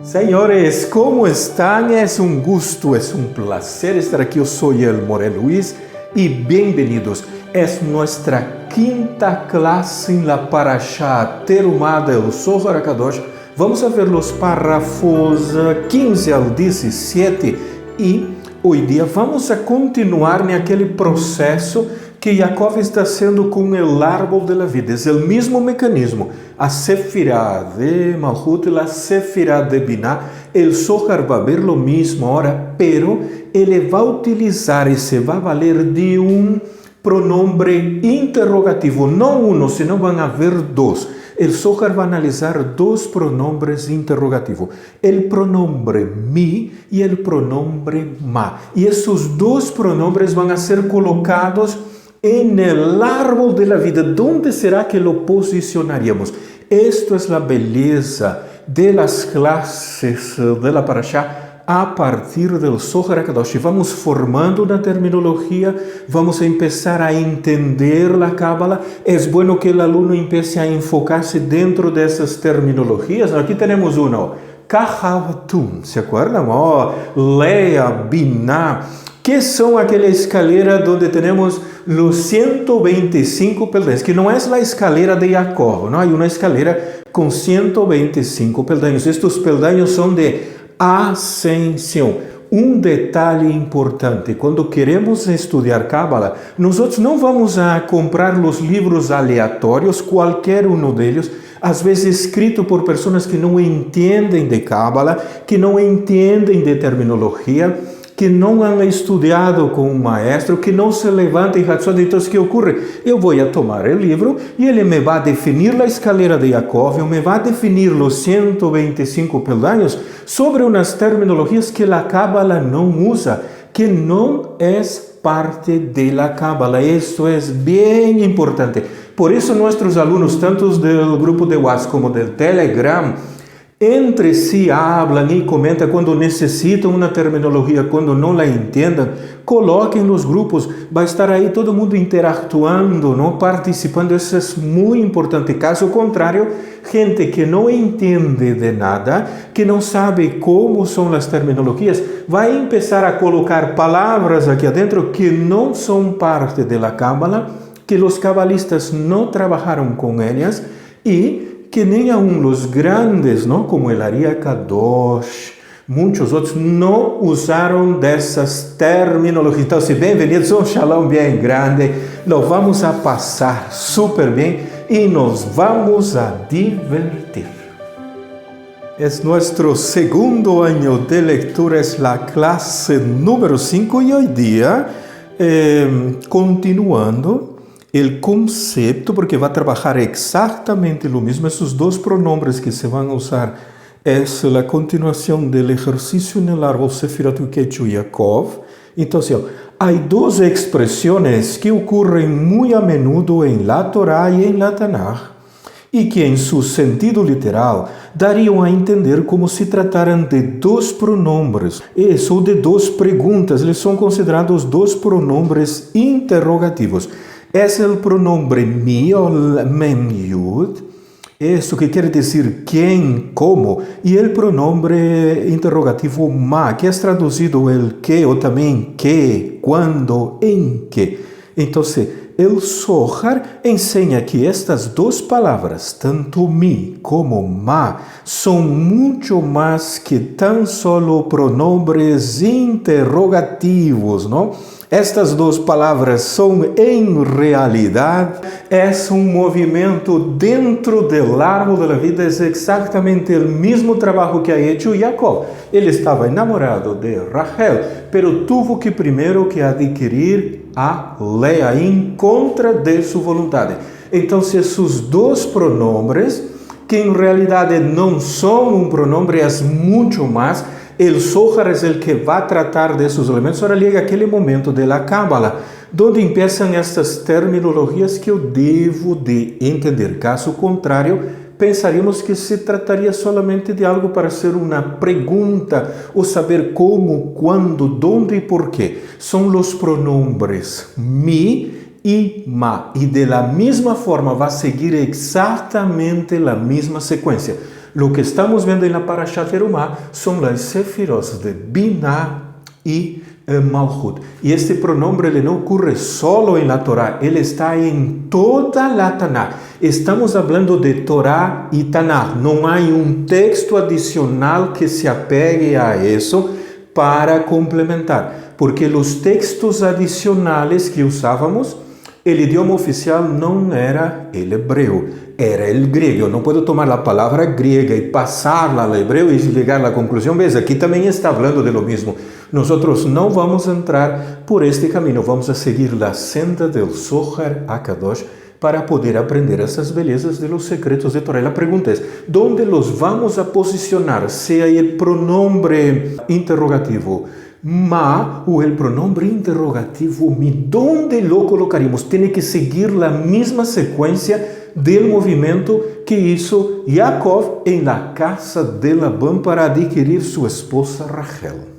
Senhores, como estão? É um gosto, é um placer estar aqui. Eu sou el Morel Luis e bem-vindos. É nossa quinta classe em la Parashá Terumá del Zohar HaKadosh. Vamos a ver os párrafos 15 ao 17 e hoje dia vamos a continuar naquele processo que Jacob está sendo com o árbol da vida. É o mesmo mecanismo. A Sefirá de Malhut e a Sefirá de Binah. El Zohar vai ver o mesmo ahora, pero ele vai utilizar e se vai valer de pronombre interrogativo. Não um, senão vão haver dois. El Zohar vai analisar dois pronombres interrogativos. El pronombre mi e el pronombre ma. E esses dois pronombres vão ser colocados en el árbol de la vida. ¿Dónde será que lo posicionaríamos? Esto es la belleza de las clases de la Parashá a partir del Zohar HaKadosh. Vamos formando una terminología, vamos a empezar a entender la Cábala. Es bueno que el alumno empiece a enfocarse dentro de esas terminologías. Aquí tenemos uno, Kahavtum, ¿se acuerdan? Lea, Binah, que são aquela escalera onde temos os 125 peldaños, que não é a escalera de Jacob, não há uma escalera com 125 peldaños. Estes peldaños são de ascensão. Detalhe importante, quando queremos estudar Cábala, nós não vamos a comprar os livros aleatórios, qualquer um deles, às vezes escrito por pessoas que não entendem de Cábala, que não entendem de terminologia, que não han estudado com um maestro, que não se levanta e razona. Então, o que ocorre? Eu vou a tomar o livro e ele me vai definir a escalera de Jacob, me vai definir os 125 peldaños sobre umas terminologias que a Cábala não usa, que não é parte da Cábala. Isso é bem importante. Por isso, nossos alunos, tanto do grupo de WhatsApp como do Telegram, entre si hablam e comentam quando necessitam uma terminologia, quando não la entendam, coloquem nos grupos, vai estar aí todo mundo interactuando, não participando. Isso é muito importante. Caso contrário, gente que não entende de nada, que não sabe como são as terminologias, vai começar a colocar palavras aqui adentro que não são parte da Cábala, que os cabalistas não trabalharam com elas e que nem aún os grandes, não, como el Ari HaKadosh, muitos outros não usaram dessas terminologias. Então, bem-vindos, um shalom bem grande, lo vamos a passar super bem e nos vamos a divertir. É nosso segundo ano de leitura, é a classe número 5 e hoje dia, continuando o conceito, porque vai trabalhar exatamente o mesmo. Esses dois pronombres que se vão usar é a continuação do exercício no árbol Sefirat Ukechu Yaakov. Então, há duas expressões que ocorrem muito a menudo em la Torá e em la Tanakh, e que em seu sentido literal dariam a entender como se trataram de dois pronombres, ou de duas perguntas. Eles são considerados dois pronombres interrogativos. É o pronombre mi, ou mem yud, isso que quer dizer quem, como, e o pronombre interrogativo ma, que é traduzido el que, ou também que, quando, em que. Então, el Zohar ensina que estas duas palavras, tanto mi como ma, são muito mais que tão solo pronombres interrogativos, não? Estas duas palavras são, em realidade, movimento dentro do árbol da vida. É exatamente o mesmo trabalho que ha hecho Jacob. Ele estava enamorado de Rachel, pero tuvo que primeiro que adquirir a Lea em contra de sua vontade. Então, esses dois pronombres, que em realidade não são pronombre, é muito mais. El Zohar é o que vai tratar desses elementos. Agora chega aquele momento da Cábala, onde começam estas terminologias que eu devo de entender. Caso contrário, pensaríamos que se trataria solamente de algo para ser uma pergunta, ou saber como, quando, onde e porquê. São os pronombres mi e ma, e de la mesma forma vai seguir exatamente a mesma sequência. Lo que estamos viendo en la Parashat Terumá son las sefirot de Binah y Malhut. Y este pronombre no ocurre solo en la Torah, él está en toda la Tanakh. Estamos hablando de Torah y Tanakh. No hay un texto adicional que se apegue a eso para complementar, porque los textos adicionales que usábamos, el idioma oficial no era el hebreo, era el griego. No puedo tomar la palabra griega y pasarla al hebreo y llegar a la conclusión. ¿Ves? Aquí también está hablando de lo mismo. Nosotros no vamos a entrar por este camino, vamos a seguir la senda del Zohar HaKadosh para poder aprender esas bellezas de los secretos de Torah. La pregunta es, ¿dónde los vamos a posicionar? Sea el pronombre interrogativo ma o el pronombre interrogativo mi, ¿dónde lo colocaríamos? Tiene que seguir la misma secuencia del movimiento que hizo Jacob en la casa de Labán para adquirir su esposa Rachel.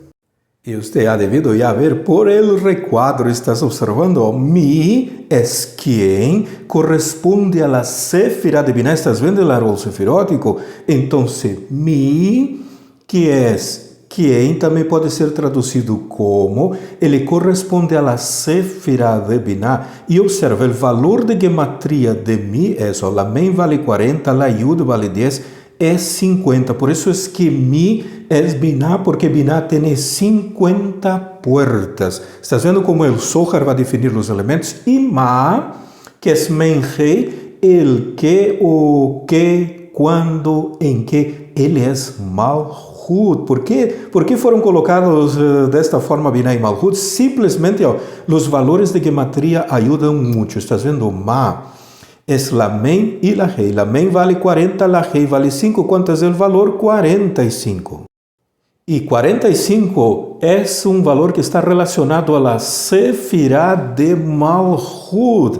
Y usted ha debido ya ver por el recuadro, estás observando, mi es quien corresponde a la Sefirá de Binah. Estás viendo el árbol sefirótico. Entonces, mi, que es quien también puede ser traducido como, ele corresponde a la Sefirá de Binah. Y observa, el valor de gematría de mi, eso, la Mem vale 40, la Yud vale 10, es 50. Por eso es que mi es Binah, porque Binah tiene 50 puertas. Estás viendo cómo el Zohar va a definir los elementos. Y ma, que es Menhei, el que, o que, cuando, en que, él es Malhut. ¿Por qué fueron colocados de esta forma Binah y Malhut? Simplemente los valores de gematría ayudan mucho. Estás viendo, ma es la Mem y la Hei. La Mem vale 40, la Hei vale 5. ¿Cuánto es el valor? 45. Y 45 es un valor que está relacionado a la Sefirá de Malhut.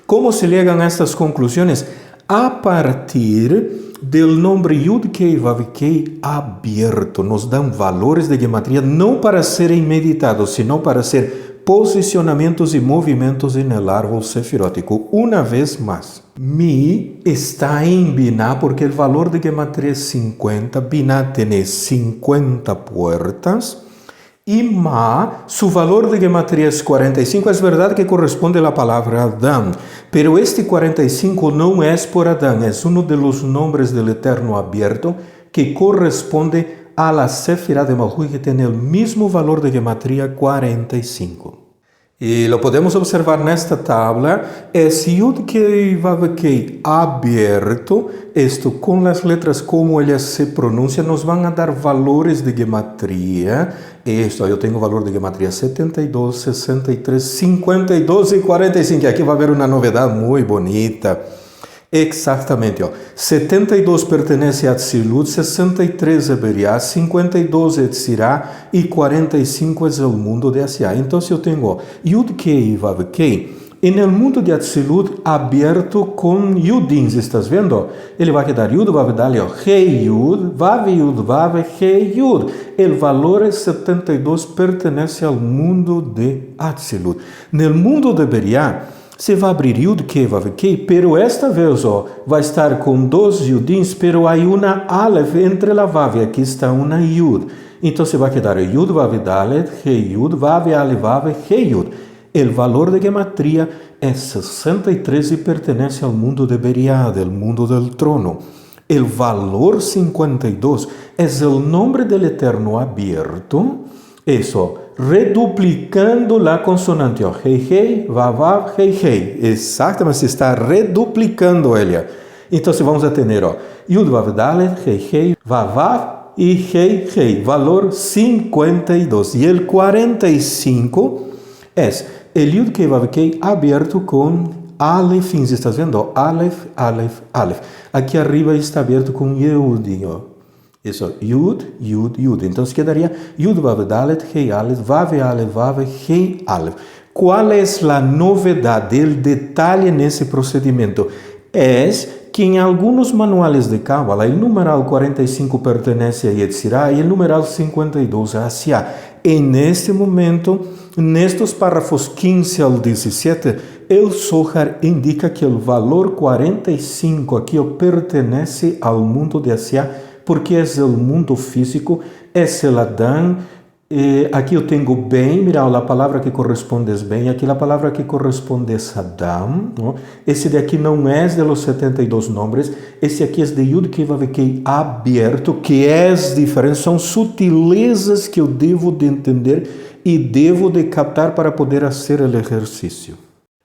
¿Cómo se llegan a estas conclusiones? A partir del nombre Yud-Kei Vav-Kei abierto. Nos dan valores de gematría no para ser meditados, sino para ser posicionamientos y movimientos en el árbol sefirótico. Una vez más, mi está en Binah porque el valor de gematría es 50. Binah tiene 50 puertas. Y ma, su valor de gematría es 45. Es verdad que corresponde a la palabra Adán, pero este 45 no es por Adán, es uno de los nombres del Eterno abierto que corresponde a la Sefirá de Malhut, que tiene el mismo valor de gematría 45. Y lo podemos observar en esta tabla, es Yud-Kei Vav-Kei abierto. Esto con las letras como ellas se pronuncian nos van a dar valores de gematría. Esto, yo tengo valor de gematría 72, 63, 52 y 45. Aquí va a haber una novedad muy bonita. Exactamente, 72 pertenece a Atzilut, 63 a Beriá, 52 a Etzirá y 45 es el mundo de Asiá. Entonces yo tengo Yud-Kei Vav-Kei en el mundo de Atzilut abierto con Yudins, ¿estás viendo? Ele va a quedar Yud Vav Dalio, Hei Yud, Vav Yud Vav, Hei Yud. El valor es 72, pertenece al mundo de Atzilut. En el mundo de Beriá, se vai abrir Yud-Kei Vav-Kei, pero esta vez vai estar com 2 Yudins, pero há uma Aleph entre a Vav, e aqui está uma Yud. Então se vai quedar Yud Vav Dalet, Hei Yud, Vav Aleph Vav, Hei Yud. O valor de gematria é 63 e pertence ao mundo de Beriá, do mundo do trono. O valor 52 é o nome do Eterno abierto, isso, reduplicando la consonante, hei, hei, vav, vav, hei, hei. Exatamente, se está reduplicando ela. Então, vamos a ter, Yud, Vav, Dalet, hei, hei, vav, vav e hei, hei. Valor 52. E o 45 é o Yud, Kei, Vav, Kei abierto com Alefins. Estás vendo? Aleph, Aleph, Aleph. Aqui arriba está aberto com Yehudi, Isso, Yud, Yud, Yud. Então, quedaria Yud, Vav, Dalet, Hei, Aleph, Vav, Aleph, Vav, Hei, Aleph. Qual é a novidade, o detalhe nesse procedimento? É que em alguns manuais de Cábala, o numeral 45 pertence a Yetzirah e o numeral 52 a Asiá. E neste momento, nestes párrafos 15 ao 17, El Zohar indica que o valor 45 aqui pertence ao mundo de Asia, porque é o mundo físico, é o Adão. Aqui eu tenho bem, mira, a palavra que corresponde é bem, aqui a palavra que corresponde é Adão. ¿No? Esse daqui não é de los 72 nomes, esse aqui é de Yud Kei Vav Kei aberto, que é diferente, são sutilezas que eu devo de entender e devo de captar para poder fazer o exercício.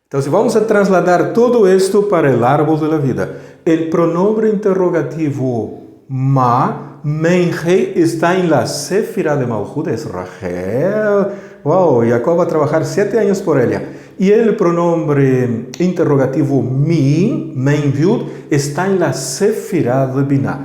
Então, vamos a trasladar todo esto para o árbol da vida. O pronome interrogativo ma, Menhei, está em la Sefirá de Malhut, é Rachel. Uau, Jacob vai trabalhar 7 anos por ela. E o pronome interrogativo mi, Menviud, está em la Sefirá de Binah.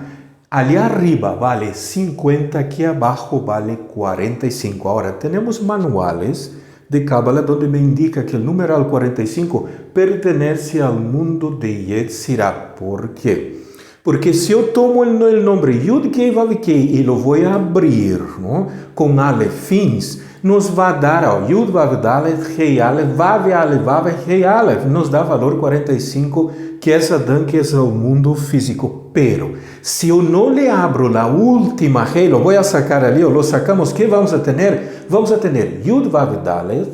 Ali arriba vale 50, aqui abaixo vale 45. Agora, temos manuais de Kabbalah onde me indica que o numeral 45 pertence ao mundo de Yetzirah. ¿Por quê? Porque se eu tomo o nome Yud Kei Vav Kei e lo vou abrir, não? Com alefins, nos vai dar Yud Vav Dalet, Hei Alef, Vav Alef, Vav Hei Alef, nos dá valor 45, que é Adão, que é o mundo físico. Pero, se eu não lhe abro a última Hei, lo vou sacar ali, lo sacamos, que vamos a ter? Vamos a ter Yud Vav Dalet,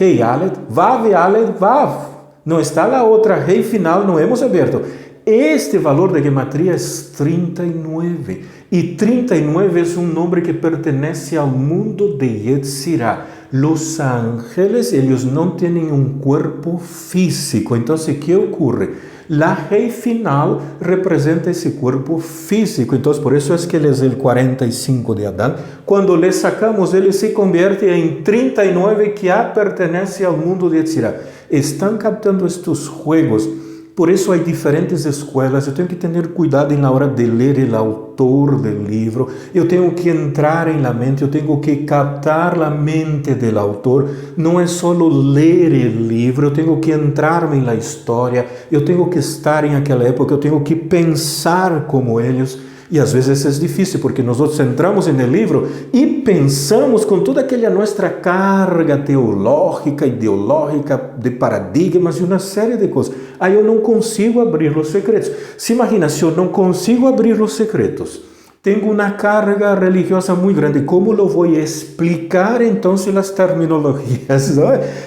Hei Alef, Vav Alef, Vav. Não está a outra Hei final, não hemos aberto. Este valor de gematria é 39. E 39 é um número que pertence ao mundo de Yetzirah. Os ángeles, eles não têm um corpo físico. Então, o que ocorre? A rei final representa esse corpo físico. Então, por isso é que ele é o 45 de Adão. Quando le sacamos, ele se converte em 39 que pertence ao mundo de Yetzirah. Estão captando estes juegos. Por isso há diferentes escolas, eu tenho que ter cuidado na hora de ler o autor do livro, eu tenho que entrar na mente, eu tenho que captar a mente do autor, não é só ler o livro, eu tenho que entrar na história, eu tenho que estar em aquela época, eu tenho que pensar como eles. E às vezes é difícil, porque nós entramos no livro e pensamos com toda aquela nossa carga teológica, ideológica, de paradigmas e uma série de coisas. Aí eu não consigo abrir os secretos. Se imagina, se eu não consigo abrir os secretos, tenho uma carga religiosa muito grande, como eu vou explicar então as terminologias?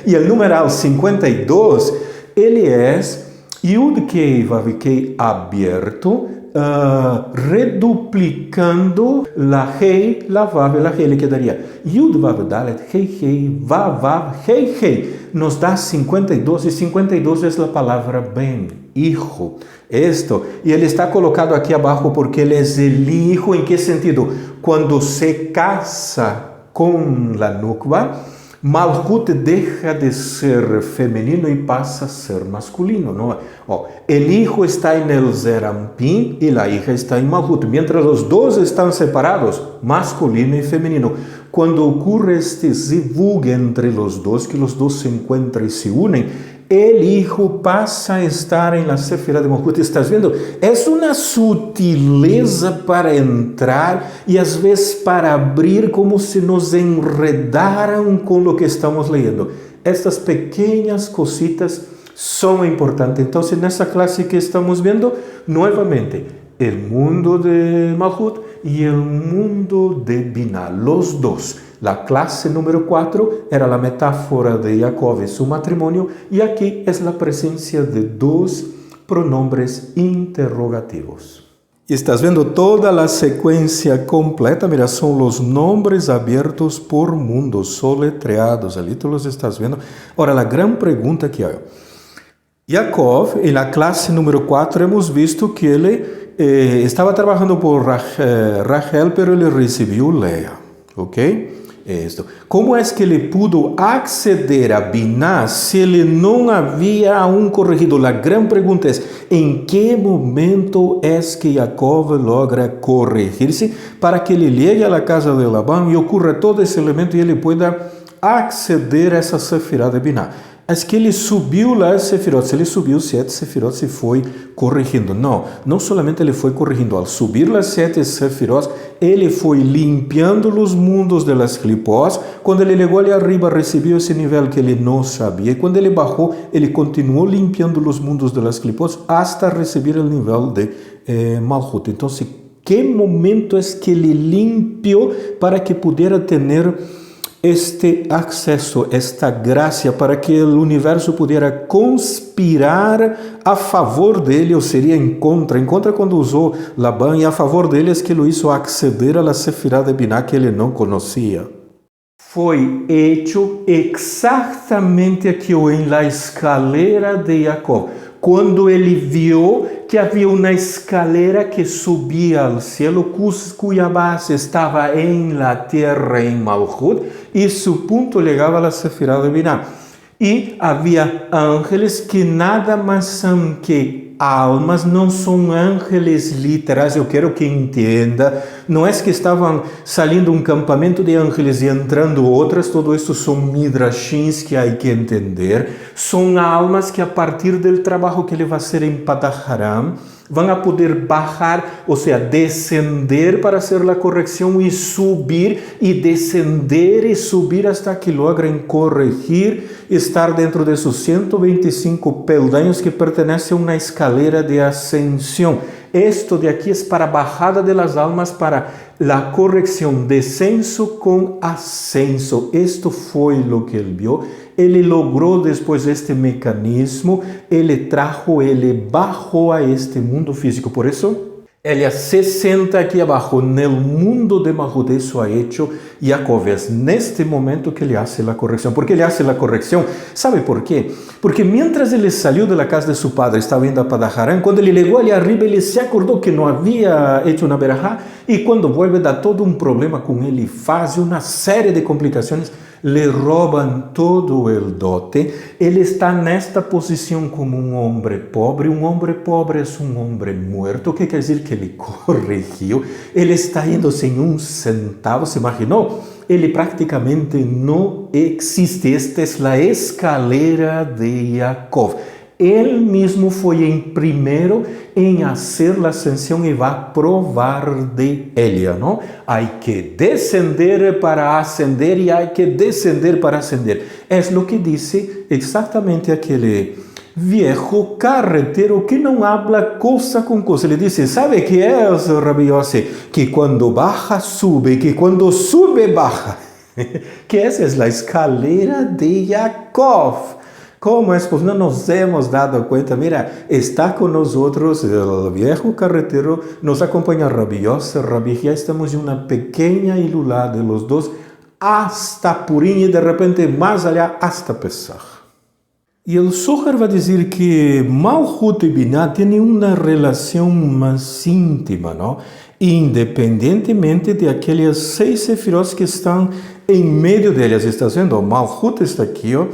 E o numeral 52, ele é Yud Kei Vav Kei aberto, reduplicando la Hei, la Vav, la Hei, ele quedaria Yud Vav Dalet, Hei Hei, Vav Vav, Hei Hei, nos dá 52, e 52 é a palavra ben, hijo, esto, e ele está colocado aqui abaixo porque ele é el hijo, em que sentido? Quando se casa com la Nukva, Malhut deixa de ser feminino e passa a ser masculino, não é? El hijo está en el Zerampin e la hija está em Malhut. Mientras os dois estão separados, masculino e feminino. Quando ocorre este zivug entre os dois, que os dois se encontram e se unem, el hijo passa a estar em la Sefirá de Malhut. Estás vendo? É uma sutileza para entrar e às vezes para abrir, como se nos enredaram com o que estamos lendo. Estas pequenas cositas são importantes. Então, nessa classe que estamos vendo, novamente, o mundo de Malhut e o mundo de Binah, os dois. A classe número 4 era a metáfora de Jacob e seu matrimônio, e aqui é a presença de dois pronombres interrogativos. Estás vendo toda a sequência completa, mira, são os nomes abertos por mundo, soletreados, ali tu los estás vendo. Ora, a grande pergunta que há. Jacob, em la classe número 4, hemos visto que ele estava trabalhando por Rachel, pero ele recebeu Lea, ok? Esto. Como é que ele pudo acceder a Binah se ele não havia aún corrigido? A grande pergunta é: em que momento é que Jacob logra corrigir-se para que ele llegue à casa de Labão e ocorra todo esse elemento e ele pueda acceder a essa Sefirá de Binah? es que ele subiu lá Sefirot, ele subiu 7 Sefirot e foi corrigindo. Não somente ele foi corrigindo, ao subir las 7 Sefirot, ele foi limpiando os mundos de las clipós. Quando ele chegou ali arriba, recebeu esse nível que ele não sabia. E quando ele bajou, ele continuou limpiando os mundos de las clipós hasta receber o nível de Malhut. Então, que momento é que ele limpiou para que pudesse ter este acesso, esta graça, para que o universo pudesse conspirar a favor dele, ou seria em contra quando usou Labán, e a favor dele é que ele hizo acceder a la Sefirá de Biná que ele não conhecia. Foi hecho exatamente aqui em la escalera de Jacob, quando ele viu que havia uma escalera que subia ao cielo, cuya base estava em la terra, em Malhut, e seu ponto chegava a Sefirá de Biná. E havia ángeles que nada mais são que almas, não são ángeles literais, eu quero que entenda, não é que estavam saindo um campamento de ángeles e entrando outras, todo isso são midrashins que há que entender, são almas que a partir do trabalho que ele vai fazer em Padaharam, vão a poder bajar, ou seja, descender para fazer a correção e subir, e descender e subir hasta que logrem corrigir, estar dentro desses 125 peldaños que pertenecem a uma escalera de ascensão. Esto de aqui é para a bajada de las almas, para a correção, descenso com ascenso. Esto foi o que ele viu. Ele logrou depois este mecanismo, ele trajo, ele bajou a este mundo físico. Por isso, ele se senta aqui abaixo, no mundo de Malhut, isso ha hecho Jacob. É neste momento que ele hace a correção. Por que ele hace a correção? ¿Sabe por quê? Porque mientras ele saiu da casa de seu padre, estava indo a Padaharam, quando ele chegou ali arriba, ele se acordou que não havia hecho uma berajá, e quando vuelve dá todo um problema com ele, faz uma série de complicações, le roubam todo o dote, ele está nesta posição como um homem pobre é um homem morto, o que quer dizer que ele corrigiu, ele está indo sem um centavo, se imaginou? Ele praticamente não existe, esta é a escalera de Jacob. Ele mesmo foi em primeiro em fazer a ascensão e vai provar de ela, não? Há que descender para ascender e há que descender para ascender. É o que disse exatamente aquele viejo carretero que não habla coisa com coisa. Ele disse, sabe que é, Rabbi Yossi? Que quando baja, sube, que quando sube, baja. Que essa é a escalera de Jacob. Como é que não nos hemos dado conta? Mira, está com nós outros, o viejo carretero, nos acompanha Rabbi Yossi, Rabbi, já estamos em uma pequena ilulá de los dois, hasta Purim e de repente mais allá, hasta Pesach. E o Zohar vai dizer que Malhut e Biná têm uma relação mais íntima, não? Independentemente de aquelas 6 sefirot que estão em meio delas. Está vendo? Malhut está aqui, ó.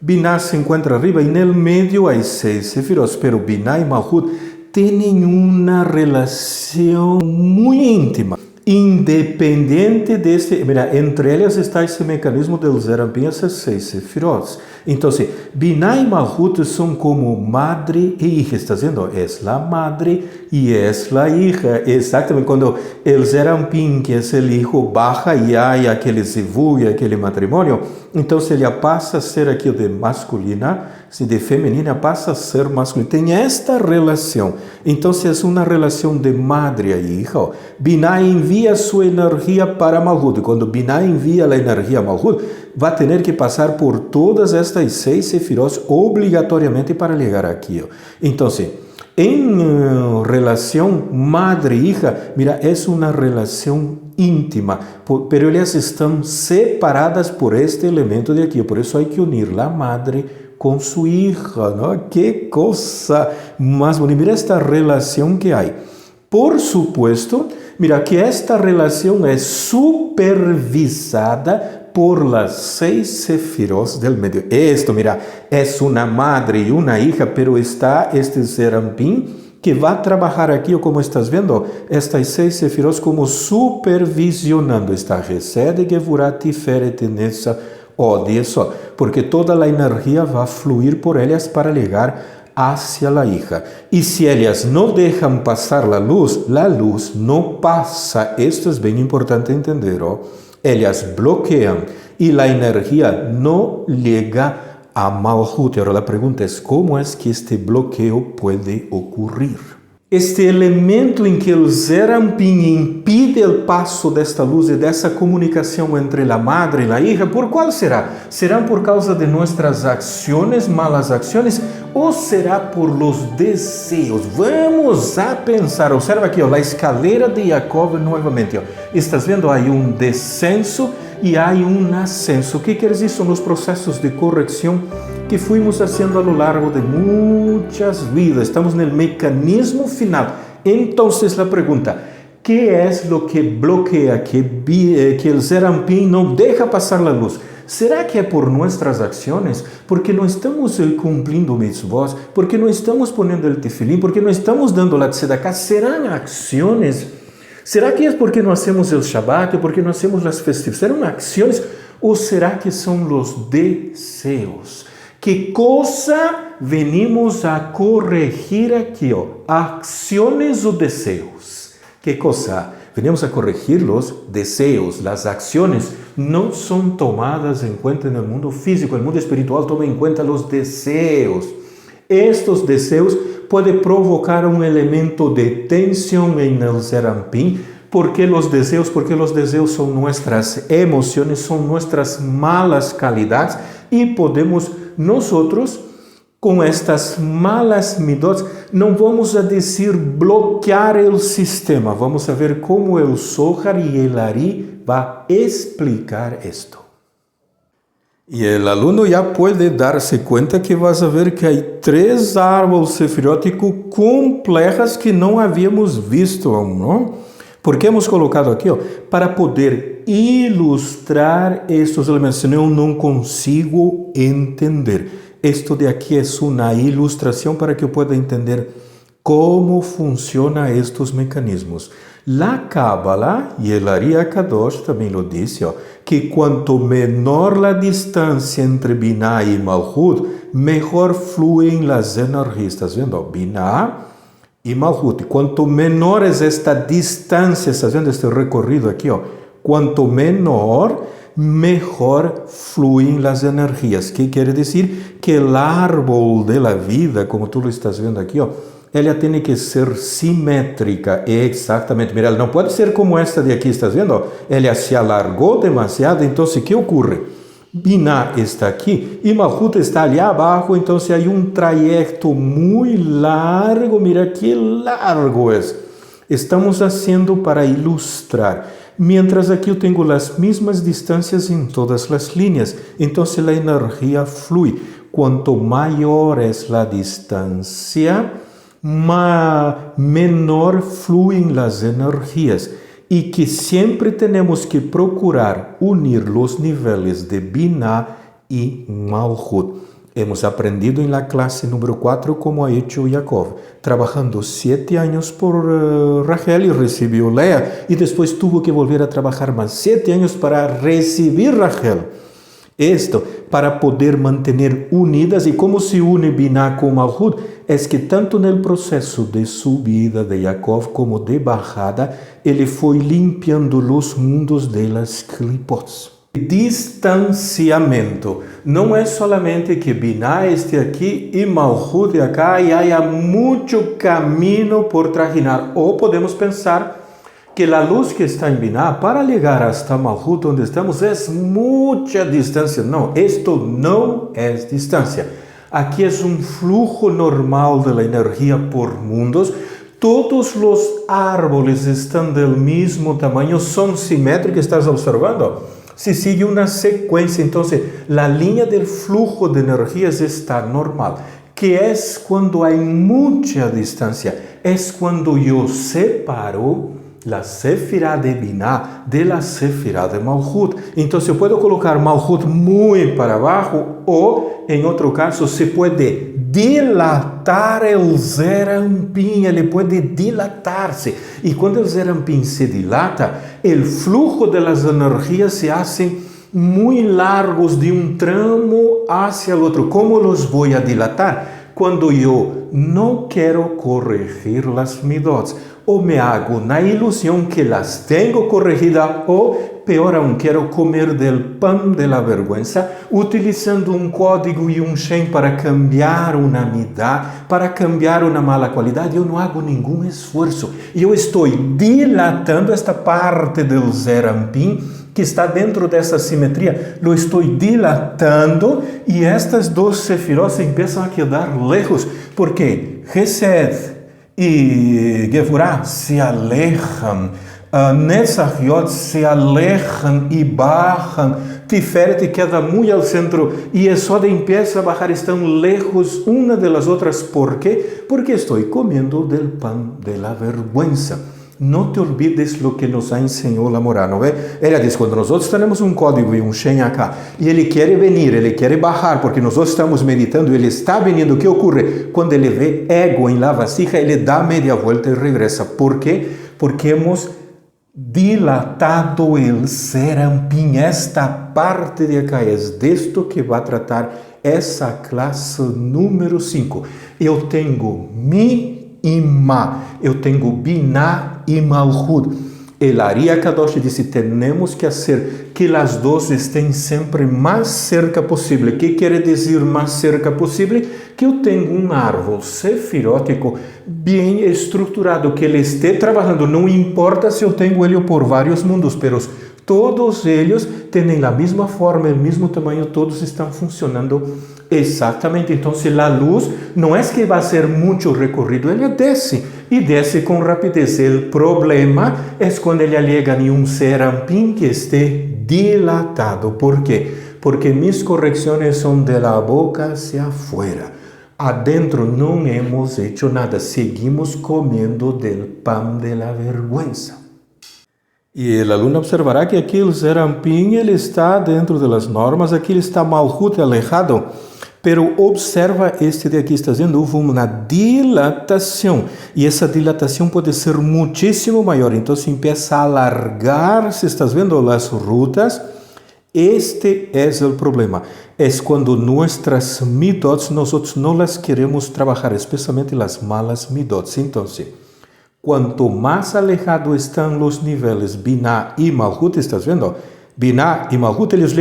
Biná se encontra arriba e no meio há 6 sefirot, pero Biná e Malhut têm uma relação muito íntima. Independente deste, mira, entre elas está esse mecanismo del Zerampim, essas 6 sefirot. Então, Biná e Malhut são como madre e hija, está vendo? É a madre e é a hija. Exatamente, quando o Zerampim, que é o hijo, baja e há aquele zivug, aquele matrimônio, então ele passa a ser aqui de masculina, se de feminina passa a ser masculina. Tem esta relação. Então, é uma relação de madre e hija. Biná envia sua energia para Malhut. Quando Biná envia a energia a Malhut, vai ter que passar por todas estas 6 sefirot obrigatoriamente para chegar aqui. Então, em relação madre e hija, mira, é uma relação íntima, pero elas estão separadas por este elemento de aqui. Por isso há que unir a madre com sua hija, não? Que coisa mais bonita. Mira esta relação que há. Por supuesto, mira que esta relação é supervisada por las 6 sefirot del medio. Esto, mira, es una madre y una hija, pero está este Zerampim que vai trabalhar aqui, como estás vendo, estas 6 sefirot como supervisionando. Está Gesed, Gevurah, Tiferet, Netzach, Olha só, porque toda a energia vai fluir por elas para chegar hacia la hija. Y si ellas no dejan pasar la luz no pasa. Esto es bien importante entender. Ellas bloquean y la energía no llega a Malhut. Ahora la pregunta es, ¿cómo es que este bloqueo puede ocurrir? Este elemento em que o Zerampin impide o passo desta luz e dessa comunicação entre a madre e a hija, ¿por qual será? ¿Será por causa de nossas ações, malas ações, ou será por los deseos? Vamos a pensar. Observa aqui, a escalera de Jacob novamente. Estás vendo? Há descenso e há ascenso. O que quer dizer? São os processos de correção que fuimos fazendo a lo largo de muitas vidas. Estamos no mecanismo final. Então, a pergunta, ¿qué es lo que bloquea, que el Zerampin no deja pasar la luz? ¿Será que é por nuestras acciones? Porque não estamos cumprindo mitzvot? Porque não estamos poniendo el tefilim? Porque não estamos dando la tzedakah? ¿Serán acciones? ¿Será que é porque não hacemos el Shabbat? ¿O porque não hacemos las festividades? ¿Serán acciones? ¿O será que são los deseos? ¿Qué cosa venimos a corregir aquí? ¿Acciones o deseos? ¿Qué cosa? Venimos a corregir los deseos. Las acciones no son tomadas en cuenta en el mundo físico. El mundo espiritual toma en cuenta los deseos. Estos deseos pueden provocar un elemento de tensión en el Zerampin. ¿Por qué los deseos? Porque los deseos son nuestras emociones, son nuestras malas calidades y podemos nosotros, com estas malas midot, não vamos a dizer bloquear o sistema. Vamos a ver como o Zohar e el Ari va a explicar esto. E o aluno já pode dar-se conta que vas a ver que há 3 árvores sefiróticos complexas que não havíamos visto aún, não? Porque hemos colocado aqui, para poder ilustrar estes elementos, senão eu não consigo entender. Esto de aqui é uma ilustração para que eu pueda entender como funcionam estes mecanismos. La Kabbalah e el Ari Akadosh também lo dice, que quanto menor la distância entre Binah e Malhut, mejor fluem as energias. ¿Estás vendo? Binah e Malhut. Quanto menor é esta distância, estás vendo este recorrido aqui, quanto menor, mejor fluem as energias. Que quer dizer? Que o árbol de la vida, como tu lo estás vendo aqui, ela tem que ser simétrica. Exatamente. Mira, ela não pode ser como esta de aqui, estás vendo? Ela se alargou demasiado, então o que ocorre? Binah está aqui e Malhut está ali abaixo, então há um trajeto muito largo. Mira que largo é. Estamos fazendo para ilustrar. Mientras aqui eu tenho as mesmas distâncias em todas as linhas, então a energia flui. Quanto maior é a distância, menor fluem as energias. E que sempre temos que procurar unir os níveis de Binah e Malhut. Hemos aprendido en la clase número 4 como ha hecho Jacob, trabajando 7 años por Rachel y recibió Lea, y después tuvo que volver a trabajar más 7 años para recibir Rachel. Esto para poder mantener unidas. ¿Y cómo se une Binah con Malhut? Es que tanto en el proceso de subida de Jacob como de bajada, ele foi limpiando los mundos de las clipots. Distanciamento. Não é solamente que Binah este aqui e Malhut de acá e há muito caminho por trajinar. Ou podemos pensar que a luz que está em Binah para chegar hasta Malhut, onde estamos, é muita distância. Não, isto não é distância. Aqui é um flujo normal da energia por mundos. Todos os árvores estão do mesmo tamanho, são simétricos, estás observando? Se sigue uma sequência, então a linha do flujo de energias está normal. Que é quando há muita distância, é quando eu separo la Sefirá de Binah de la Sefirá de Malhut. Então, eu posso colocar Malhut muito para baixo, ou, em outro caso, se pode dilatar o Zerampin, ele pode dilatar-se. E quando o Zerampin se dilata, o flujo das energias se hace muy largos de un tramo hacia el otro. ¿Cómo los voy a dilatar? Cuando yo no quiero corregir las midots, o me hago una ilusión que las tengo corregidas, o peor aún, quiero comer del pan de la vergüenza, utilizando un código y un shen para cambiar una midá, para cambiar una mala cualidad. Yo no hago ningún esfuerzo. Yo estoy dilatando esta parte del Zerampin que está dentro dessa simetria. Lo estoy dilatando y estas dos sefirot se empiezan a quedar lejos, porque Gesed y Gevurah se alejan, Netzahiot se alejan y bajan, Tiferet queda muy al centro y Esod empieza a bajar, están lejos una de las otras. ¿Por qué? Porque estoy comiendo del pan de la vergüenza. No te olvides lo que nos ha enseñado la Morá, ¿no ve? Ella dice, cuando nosotros tenemos un código y un shen acá, y ele quiere venir, ele quiere bajar, porque nosotros estamos meditando, ele está veniendo, ¿qué ocurre? Cuando ele ve ego en la vasija, ele da media vuelta y regresa. ¿Por qué? Porque hemos dilatado el Zerampin. Esta parte de acá es de esto que va a tratar essa classe número 5. Eu tenho mi e ma, eu tenho biná e malhut. El Ari Akadosh disse, temos que fazer que as duas estejam sempre mais cerca possível. O que quer dizer mais cerca possível? Que eu tenho um árvore sefirótico bem estruturado, que ele esteja trabalhando. Não importa se eu tenho ele por vários mundos, mas todos eles têm a mesma forma, o mesmo tamanho, todos estão funcionando exatamente. Então, a luz não é que vai ser muito recorrido, ela desce, e desce com rapidez. O problema é quando ele chega em um Zerampin que esteja dilatado. ¿Por quê? Porque mis correcções são de la boca hacia afuera. Adentro não hemos hecho nada, seguimos comendo del pan de la vergüenza. E o aluno observará que aqui o Zerampin ele está dentro das normas, aqui ele está malhut alejado, pero observa este de aqui, está dizendo, houve uma dilatação, e essa dilatação pode ser muitíssimo maior, então se empieza a alargar, se estás vendo as rutas. Este é o problema, é quando nossas midots, nós não las queremos trabalhar, especialmente as malas midots. Então, quanto mais alejado estão os níveis Biná e Malhut, estás vendo? Biná e Malhut, eles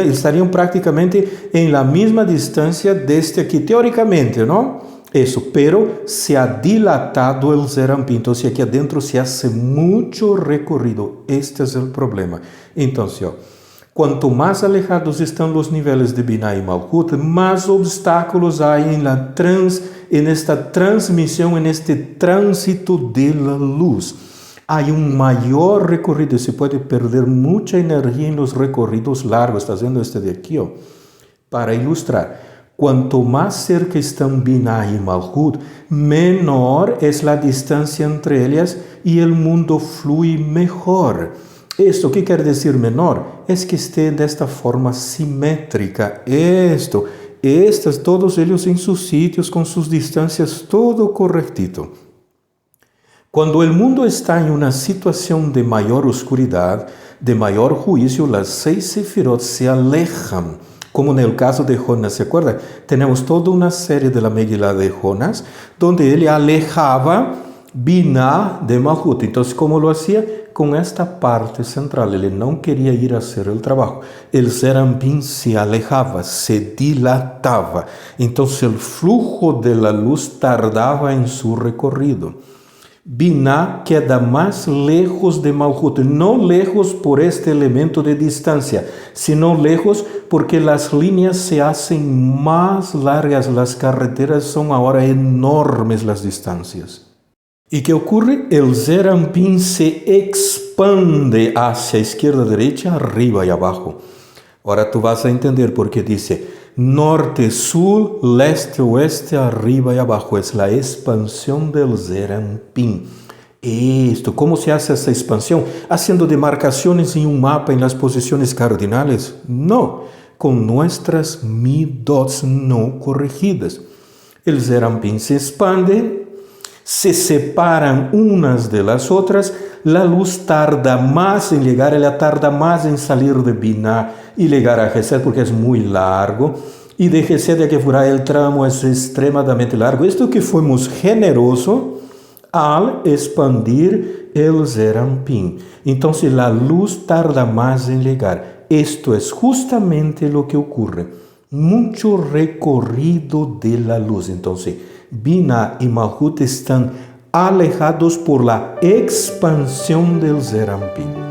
estariam praticamente em la mesma distância deste aqui, teoricamente, não? Isso, pero se ha dilatado o Zerampin, então aqui adentro se hace muito recorrido, este é o problema. Então, quanto mais alejados estão os níveis de Biná e Malhut, mais obstáculos há nesta transmissão, neste trânsito da luz. Há maior recorrido, se pode perder muita energia nos recorridos largos. Está vendo este de aqui? Para ilustrar, quanto mais cerca estão Biná e Malhut, menor é a distância entre elas e o mundo flui melhor. Isto, que quer dizer menor? É que esteja desta forma simétrica. Estes, todos eles em seus sítios, com suas distâncias, todo correctito. Quando o mundo está em uma situação de maior oscuridade, de maior juízo, as 6 sefirot se alejam. Como no caso de Jonas, ¿se acuerda? Temos toda uma série de la Megilá de Jonas, onde ele alejava Biná de Malhut. Então, como lo hacía? Com esta parte central, ele não queria ir a fazer o trabalho. O Zerampin se alejava, se dilatava. Então, o flujo da luz tardava em seu recorrido. Biná queda mais lejos de Malhut, não lejos por este elemento de distância, sino lejos porque as linhas se hacen mais largas, as carreteras são agora enormes, as distâncias. E que ocorre? O Zerampin se expande hacia esquerda, derecha, arriba e abaixo. Agora tu vas a entender porque dice norte, sul, leste, oeste, arriba e abaixo. É a expansão do Zerampin. Isto, como se hace essa expansão? Haciendo demarcações em mapa, em las posições cardinales? Não, com nossas midots não corrigidas. O Zerampin se expande, se separam unas de las otras, la luz tarda más en llegar, ella tarda más en salir de Binah y llegar a Gesed porque es muy largo. Y de Gesed a Keturah el tramo es extremadamente largo. Esto que fuimos generosos al expandir el Zerampim. Entonces la luz tarda más en llegar. Esto es justamente lo que ocurre. Mucho recorrido de la luz. Entonces, Binah y Malhut están alejados por la expansión del Zerampim.